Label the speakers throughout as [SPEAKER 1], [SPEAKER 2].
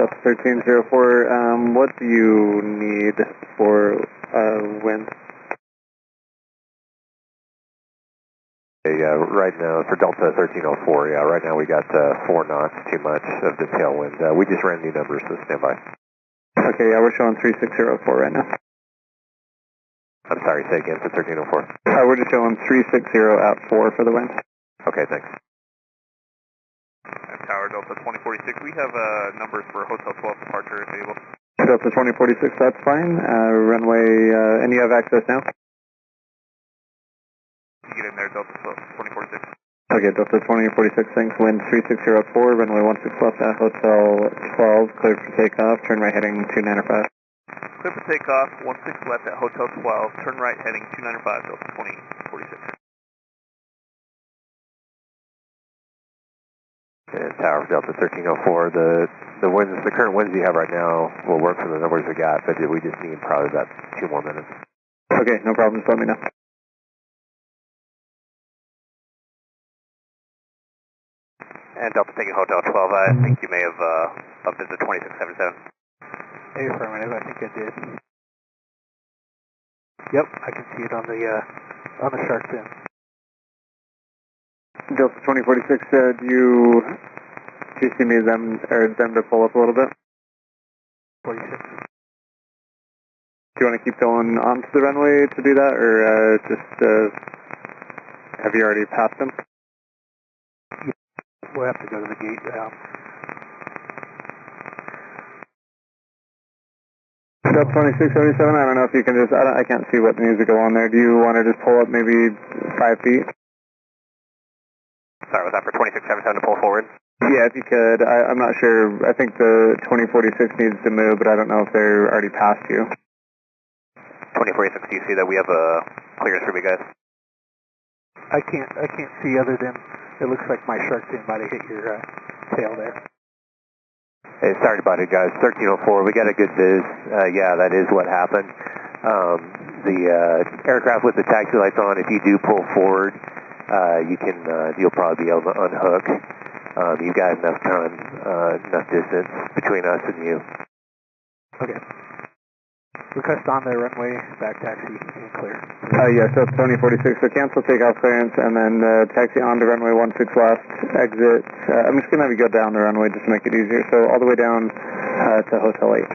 [SPEAKER 1] Delta 1304, what do you need for wind?
[SPEAKER 2] Yeah, right now, for Delta 1304, yeah, right now we got 4 knots too much of the tailwind. We just ran new numbers, so stand by.
[SPEAKER 1] Okay, yeah, we're showing 3604 right now.
[SPEAKER 2] I'm sorry, say again for 1304.
[SPEAKER 1] We're just showing 360 at 4 for the wind.
[SPEAKER 2] Okay, thanks.
[SPEAKER 3] Tower Delta 2046, we have numbers for Hotel 12 departure if able.
[SPEAKER 1] Delta 2046, that's fine. Runway, and you have access now?
[SPEAKER 3] You get in there, Delta 2046.
[SPEAKER 1] Okay, Delta 2046, thanks. Wind 3604, runway 16 left at Hotel 12, cleared for takeoff, turn right heading 295.
[SPEAKER 3] Clear for takeoff, 16 left at Hotel 12, turn right heading 295, Delta 2046.
[SPEAKER 2] And Tower Delta 1304, the winds, the current winds you have right now will work for the numbers we got, but we just need probably about 2 more minutes.
[SPEAKER 1] Okay, no problem, just let me know.
[SPEAKER 3] And Delta taking Hotel 12, I think you may have bumped into 2677.
[SPEAKER 4] Affirmative, I think I did. Yep, I can see it on the shark fin.
[SPEAKER 1] Delta 2046, do you see me them to pull up a little bit?
[SPEAKER 4] 46.
[SPEAKER 1] Do you want to keep going onto the runway to do that, or have you already passed them?
[SPEAKER 4] We'll have to go to the gate now.
[SPEAKER 1] Delta 2677, I don't know if you can just, I can't see what needs to go on there. Do you want to just pull up maybe 5 feet?
[SPEAKER 3] Sorry, was that for 2677 to pull forward?
[SPEAKER 1] Yeah, if you could. I'm not sure. I think the 2046 needs to move, but I don't know if they're already past you.
[SPEAKER 3] 2046, do you see that we have a clearance for you guys?
[SPEAKER 4] I can't see other than it looks like my shark fin might have hit your tail there.
[SPEAKER 2] Hey, sorry about it, guys. 1304, we got a good viz. Yeah, that is what happened. The aircraft with the taxi lights on, if you do pull forward, you'll probably be able to unhook. You've got enough time, enough distance between us and you.
[SPEAKER 4] Okay. Request on the runway, back taxi, and clear.
[SPEAKER 1] Yes, that's 2046. So cancel takeoff clearance and then taxi on to runway 16 left, exit. I'm just going to have you go down the runway just to make it easier. So all the way down to Hotel 8.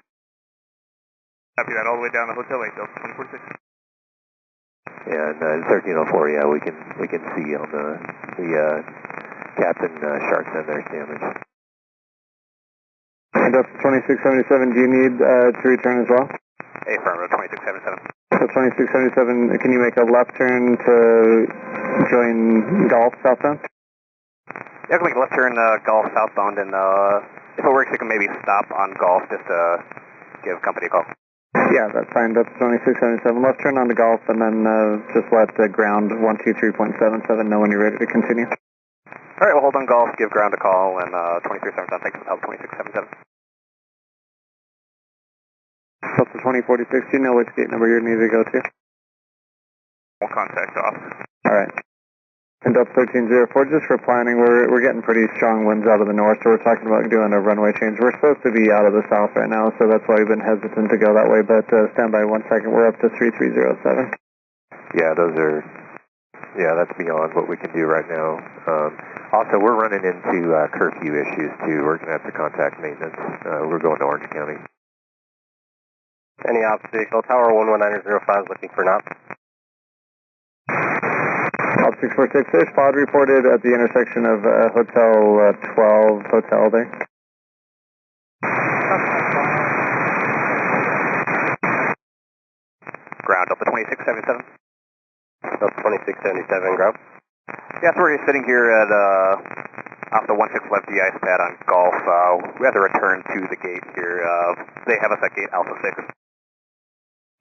[SPEAKER 3] Copy that, all the way down to Hotel 8, Delta 2046.
[SPEAKER 2] Yeah, and 1304, yeah, we can see on the Captain Shark fin there's damage.
[SPEAKER 1] And Delta 2677, do you need to return as well?
[SPEAKER 3] Affirmative, 2677.
[SPEAKER 1] So 2677, can you make a left turn to join Golf southbound?
[SPEAKER 3] Yeah, I can make a left turn Golf southbound, and if it works, you can maybe stop on Golf just to give company a call.
[SPEAKER 1] Yeah, that's fine. That's 2677. Left turn on the Golf, and then just let the ground 123.77 know when you're ready to continue.
[SPEAKER 3] All right, we'll hold on Golf, give ground a call, and 2377, thanks for the help, 2677.
[SPEAKER 1] Delta 2046, do you know which gate number you need to go to?
[SPEAKER 3] We'll contact off.
[SPEAKER 1] All right. And Delta 1304, just for planning, we're getting pretty strong winds out of the north, so we're talking about doing a runway change. We're supposed to be out of the south right now, so that's why we've been hesitant to go that way, but stand by 1 second. We're up to 3307.
[SPEAKER 2] Yeah, that's beyond what we can do right now. Also, we're running into curfew issues too. We're going to have to contact maintenance. We're going to Orange County.
[SPEAKER 5] Any ops vehicle, Tower 11905 looking for knots.
[SPEAKER 1] Op 646, there's pod reported at the intersection of Hotel 12 Hotel there.
[SPEAKER 3] Ground, Delta 2677.
[SPEAKER 5] Delta 2677, ground.
[SPEAKER 3] Yeah, so we're sitting here at off the 16 left de-ice pad on Golf. We have to return to the gate here. They have us at gate Alpha 6.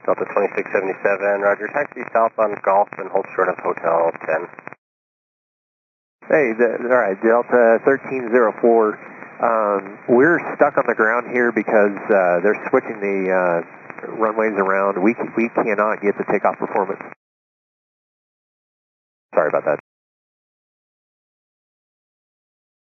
[SPEAKER 5] Delta 2677, roger. Taxi south on Golf and hold short of Hotel 10.
[SPEAKER 2] Hey, all right, Delta 1304. We're stuck on the ground here because they're switching the runways around. We cannot get the takeoff performance. Sorry about that.